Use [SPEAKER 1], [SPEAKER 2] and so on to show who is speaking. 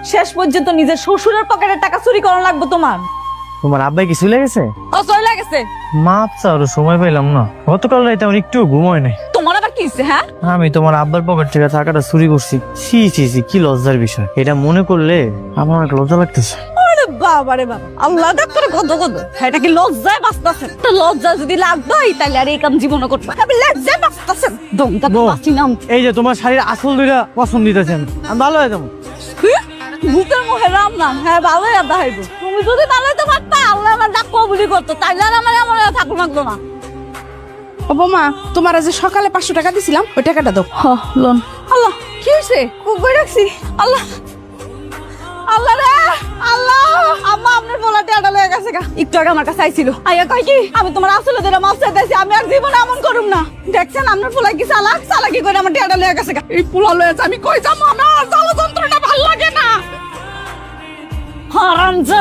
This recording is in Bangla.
[SPEAKER 1] শেষ পর্যন্ত নিজের শ্বশুরের পকেটের টাকা চুরি করা লাগবে তোমার।
[SPEAKER 2] তোমার আব্বাই কি চলে গেছে?
[SPEAKER 1] ও চলে গেছে।
[SPEAKER 2] মাপ চাওয়ার সময় পাইলাম না। গতকাল রাতে আমার একটু ঘুমোয় নাই।
[SPEAKER 1] তোমার আবার কি হইছে? হ্যাঁ,
[SPEAKER 2] আমি তোমার আব্বার পকেট থেকে টাকাটা চুরি করছি। ছি ছি ছি, কি লজ্জার বিষয়। এটা মনে করলে আমার অনেক লজ্জা লাগতেছে।
[SPEAKER 1] আরে বাবা রে বাবা, আল্লাহ ডাক্তার কত কত, এটা কি লজ্জায় বাঁচতেছেন? তো লজ্জা যদি লাগতোই তাহলে আর এই কাম জীবনে করতে আমি লজ্জায় বাঁচতেছেন। দমটা বাঁচি নাম।
[SPEAKER 2] এই যে তোমার শাড়ির আসল দুইটা পছন্দ দিতেছেন, আমি ভালো হয়ে যাবো।
[SPEAKER 1] ভূতের মুখে রাম নাম, হ্যাঁ ভালোই আদা হইব। তুমি যদি পালাইতে পারতা, আল্লাহ আমার ডাক কবুলি করতো, তাইলে আর আমার এমন থাকলো লাগলো না।
[SPEAKER 3] ও বৌমা, তোমার যে সকালে 500 টাকা দিছিলাম ওই টাকাটা দাও।
[SPEAKER 1] লোন। আল্লাহ, কি হয়েছে? কই রাখছি? আল্লাহ, আল্লাহ রে আল্লাহ, আম্মা আপনার বলা টেয়াটা লয়ে গেছে গা। একটু আগে আমার কাছে আইছিল, আইয়া কই কি আমি তোমার আসলে ধরে মাছ চাইতেছি, আমি আর জীবনে এমন করুম না। দেখছেন আপনার পোলা কি চালাকি করে আমার টেয়াটা লয়ে গেছে গা।
[SPEAKER 3] এই পোলা লয়েছে, আমি কই যাবো? আমার জ্বালা যন্ত্রণা ভাল লাগে না।
[SPEAKER 1] হারামজাদা।